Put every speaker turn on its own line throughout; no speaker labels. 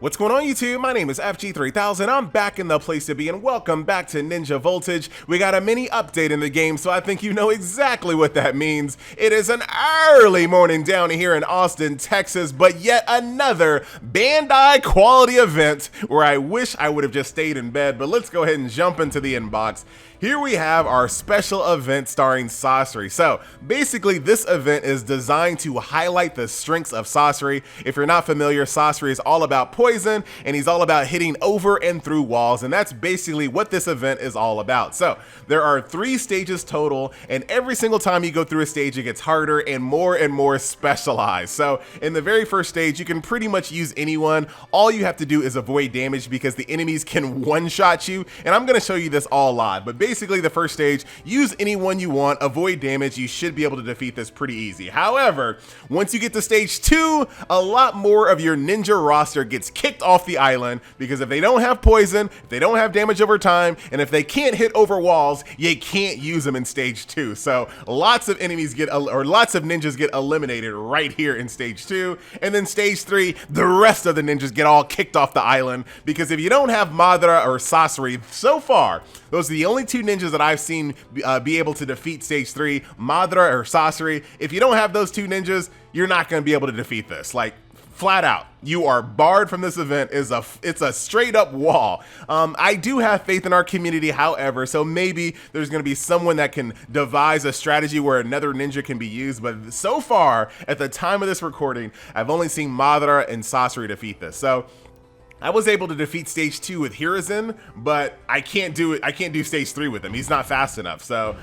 What's going on YouTube? My name is FG3000. I'm back in the place to be and welcome back to Ninja Voltage. We got a mini update in the game, so I think you know exactly what that means. It is an early morning down here in Austin, Texas, but yet another Bandai quality event where I wish I would have just stayed in bed, but let's go ahead and jump into the inbox. Here we have our special event starring Sasori. So basically this event is designed to highlight the strengths of Sasori. If you're not familiar, Sasori is all about poison and he's all about hitting over and through walls, and that's basically what this event is all about. So there are 3 stages total, and every single time you go through a stage it gets harder and more specialized. So in the very first stage you can pretty much use anyone. All you have to do is avoid damage because the enemies can one-shot you, and I'm going to show you this all live. But basically the first stage, use anyone you want, avoid damage, you should be able to defeat this pretty easy. However, once you get to stage 2, a lot more of your ninja roster gets kicked off the island because if they don't have poison, if they don't have damage over time, and if they can't hit over walls, you can't use them in stage 2. So lots of enemies get, or lots of ninjas get eliminated right here in stage 2. And then stage 3, the rest of the ninjas get all kicked off the island because if you don't have Madara or Sasori, so far, those are the only 2 ninjas that I've seen be able to defeat stage 3, Madara or Sasori. If you don't have those 2 ninjas, you're not going to be able to defeat this. Like, flat out, you are barred from this event. It's a straight up wall. I do have faith in our community, however, so maybe there's going to be someone that can devise a strategy where another ninja can be used, but so far, at the time of this recording, I've only seen Madara and Sasori defeat this. So I was able to defeat stage 2 with Hiruzen, but I can't do it. I can't do stage 3 with him. He's not fast enough. So,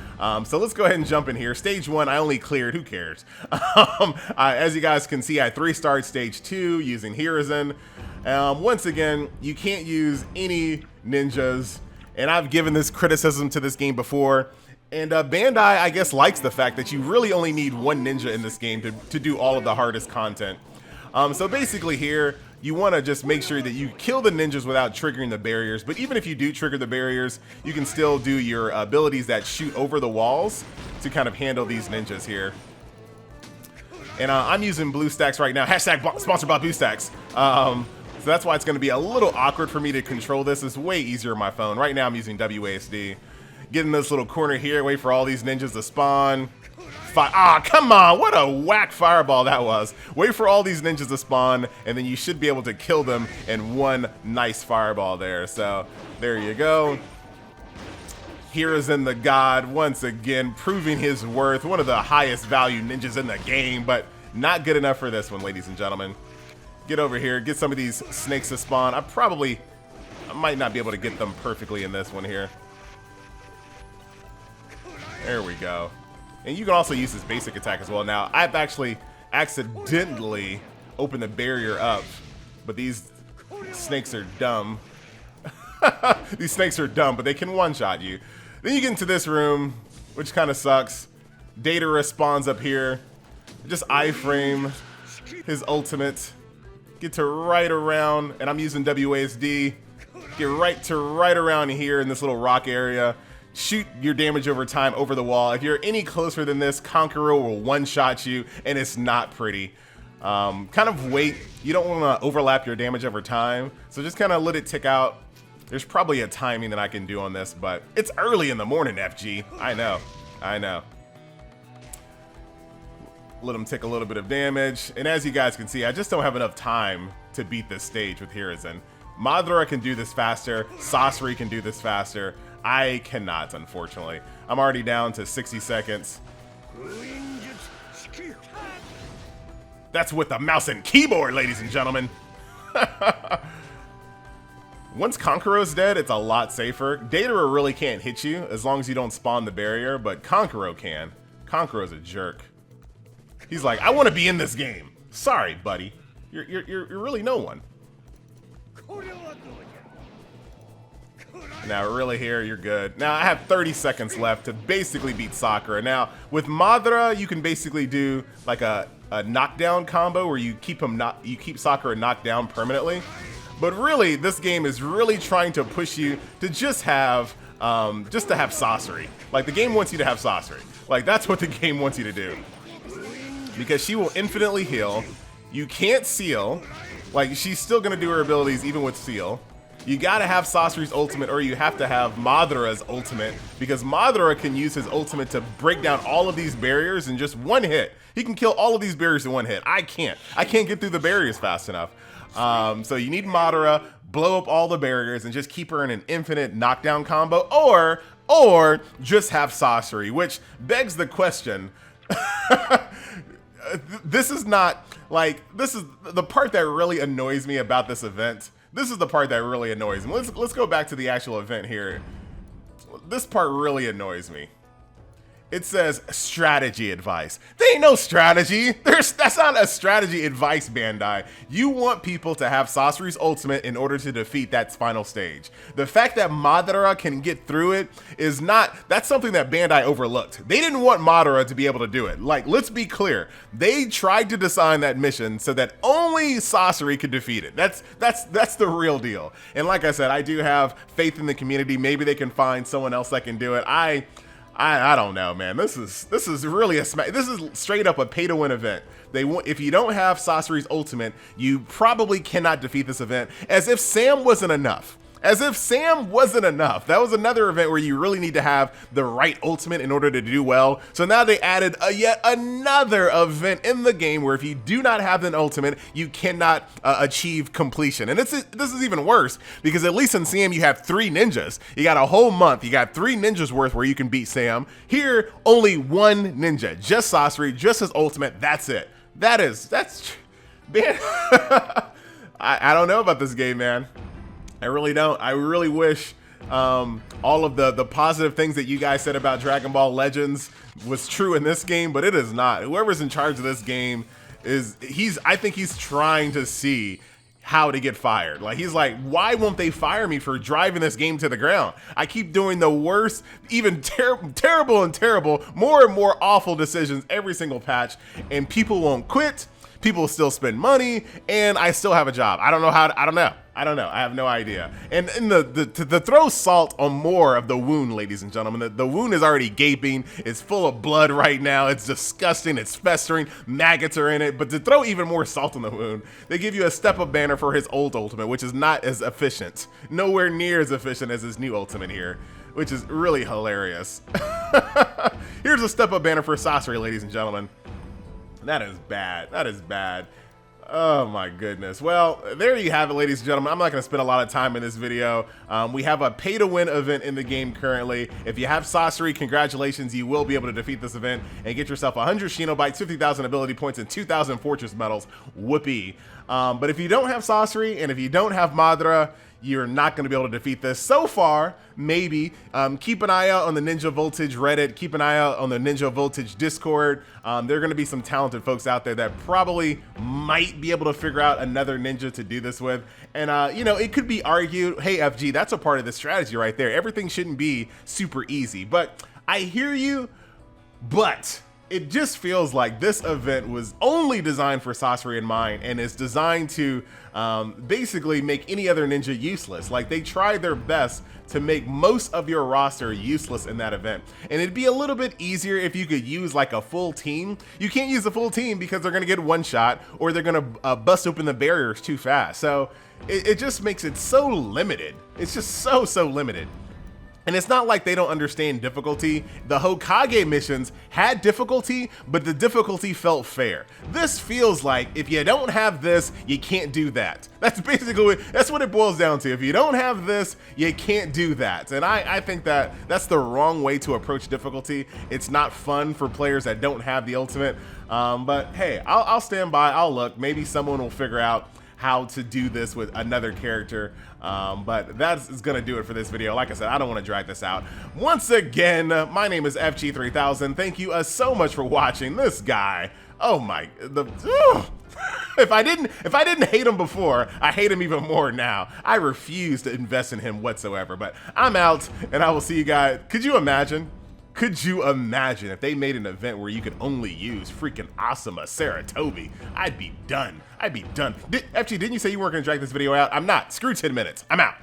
so let's go ahead and jump in here. Stage 1, I only cleared. Who cares? As you guys can see, I 3-starred stage 2 using Hiruzen. Once again, you can't use any ninjas, and I've given this criticism to this game before. And Bandai, I guess, likes the fact that you really only need 1 ninja in this game to do all of the hardest content. So basically here, you want to just make sure that you kill the ninjas without triggering the barriers. But even if you do trigger the barriers, you can still do your abilities that shoot over the walls to kind of handle these ninjas here. And I'm using BlueStacks right now. Hashtag sponsored by BlueStacks. So that's why it's going to be a little awkward for me to control this. It's way easier on my phone. Right now I'm using WASD. Get in this little corner here, wait for all these ninjas to spawn. Come on, what a whack fireball that was. Wait for all these ninjas to spawn, and then you should be able to kill them in one nice fireball there. So, there you go. Hiruzen the God, once again, proving his worth. One of the highest value ninjas in the game, but not good enough for this one, ladies and gentlemen. Get over here, get some of these snakes to spawn. I might not be able to get them perfectly in this one here. There we go. And you can also use his basic attack as well. Now, I've actually accidentally opened the barrier up, but these snakes are dumb. These snakes are dumb, but they can one-shot you. Then you get into this room, which kind of sucks. Data respawns up here. Just iframe his ultimate. Get to right around, and I'm using WASD. Get right around here in this little rock area. Shoot your damage over time over the wall. If you're any closer than this, Conqueror will one-shot you, and it's not pretty. Kind of wait. You don't want to overlap your damage over time, so just kind of let it tick out. There's probably a timing that I can do on this, but it's early in the morning, FG. I know. Let him take a little bit of damage, and as you guys can see, I just don't have enough time to beat this stage with Hiruzen. Madara can do this faster. Sasori can do this faster. I cannot, unfortunately. I'm already down to 60 seconds. That's with the mouse and keyboard, ladies and gentlemen. Once Conqueror's dead, it's a lot safer. Datara really can't hit you as long as you don't spawn the barrier, but Conqueror can. Conqueror's a jerk. He's like, I want to be in this game. Sorry, buddy. You're really no one. Now, really here, you're good. Now, I have 30 seconds left to basically beat Sakura. Now, with Madara, you can basically do like a knockdown combo where you keep Sakura knocked down permanently. But really, this game is really trying to push you to just have Sasori. Like, the game wants you to have Sasori. Like, that's what the game wants you to do. Because she will infinitely heal. You can't seal. Like, she's still gonna do her abilities even with Seal. You gotta have Sasori's ultimate, or you have to have Madara's ultimate, because Madara can use his ultimate to break down all of these barriers in just one hit. He can kill all of these barriers in one hit. I can't get through the barriers fast enough. So you need Madara, blow up all the barriers, and just keep her in an infinite knockdown combo, or just have Sasori, which begs the question. This is not like, this is the part that really annoys me about this event. This is the part that really annoys me. Let's go back to the actual event here. This part really annoys me. It says strategy advice. There ain't no strategy. That's not a strategy advice, Bandai. You want people to have Sasori's ultimate in order to defeat that final stage. The fact that Madara can get through it is not, that's something that Bandai overlooked. They didn't want Madara to be able to do it. Like, let's be clear. They tried to design that mission so that only Sasori could defeat it. That's the real deal. And like I said, I do have faith in the community. Maybe they can find someone else that can do it. I don't know, man. This is really this is straight up a pay-to-win event. If you don't have Sasori's ultimate, you probably cannot defeat this event. As if Sam wasn't enough. As if Sam wasn't enough. That was another event where you really need to have the right ultimate in order to do well. So now they added yet another event in the game where if you do not have an ultimate, you cannot achieve completion. And this is even worse, because at least in Sam you have 3 ninjas. You got a whole month. You got 3 ninjas worth where you can beat Sam. Here, only 1 ninja. Just Sasori, just his ultimate. That's it. That's man. I don't know about this game, man. I really don't. I really wish all of the positive things that you guys said about Dragon Ball Legends was true in this game, but it is not. Whoever's in charge of this game I think he's trying to see how to get fired. Like, he's like, why won't they fire me for driving this game to the ground? I keep doing the worst, even terrible, more and more awful decisions every single patch, and people won't quit. People still spend money, and I still have a job. I don't know. I have no idea. And to throw salt on more of the wound, ladies and gentlemen, the wound is already gaping. It's full of blood right now. It's disgusting. It's festering. Maggots are in it. But to throw even more salt on the wound, they give you a step-up banner for his old ultimate, which is not as efficient. Nowhere near as efficient as his new ultimate here, which is really hilarious. Here's a step-up banner for Sasori, ladies and gentlemen. That is bad. That is bad. Oh my goodness. Well, there you have it, ladies and gentlemen. I'm not going to spend a lot of time in this video. We have a pay-to-win event in the game currently. If you have Sasori, congratulations. You will be able to defeat this event and get yourself 100 Shinobites, 50,000 ability points, and 2,000 fortress medals. Whoopee. But if you don't have Sasori and if you don't have Madara, you're not going to be able to defeat this. So far, maybe. Keep an eye out on the Ninja Voltage Reddit. Keep an eye out on the Ninja Voltage Discord. There are going to be some talented folks out there that probably might be able to figure out another ninja to do this with. And, you know, it could be argued, hey, FG, that's a part of the strategy right there. Everything shouldn't be super easy. But I hear you, but it just feels like this event was only designed for Sasori in mind and is designed to basically make any other ninja useless. Like, they tried their best to make most of your roster useless in that event. And it'd be a little bit easier if you could use like a full team. You can't use a full team because they're gonna get one shot or they're gonna bust open the barriers too fast. So it just makes it so limited. It's just so limited. And it's not like they don't understand difficulty. The Hokage missions had difficulty, but the difficulty felt fair. This feels like if you don't have this, you can't do that. That's basically, that's what it boils down to. If you don't have this, you can't do that. And I think that that's the wrong way to approach difficulty. It's not fun for players that don't have the ultimate. But hey, I'll stand by, I'll look. Maybe someone will figure out how to do this with another character. But that's gonna do it for this video. Like I said, I don't want to drag this out. Once again, my name is FG3000. Thank you so much for watching. This guy, oh my, if I didn't hate him before, I hate him even more now. I refuse to invest in him whatsoever. But I'm out, and I will see you guys. Could you imagine? Could you imagine if they made an event where you could only use freaking Asuma Saratobi? I'd be done. I'd be done. FG, didn't you say you weren't going to drag this video out? I'm not. Screw 10 minutes. I'm out.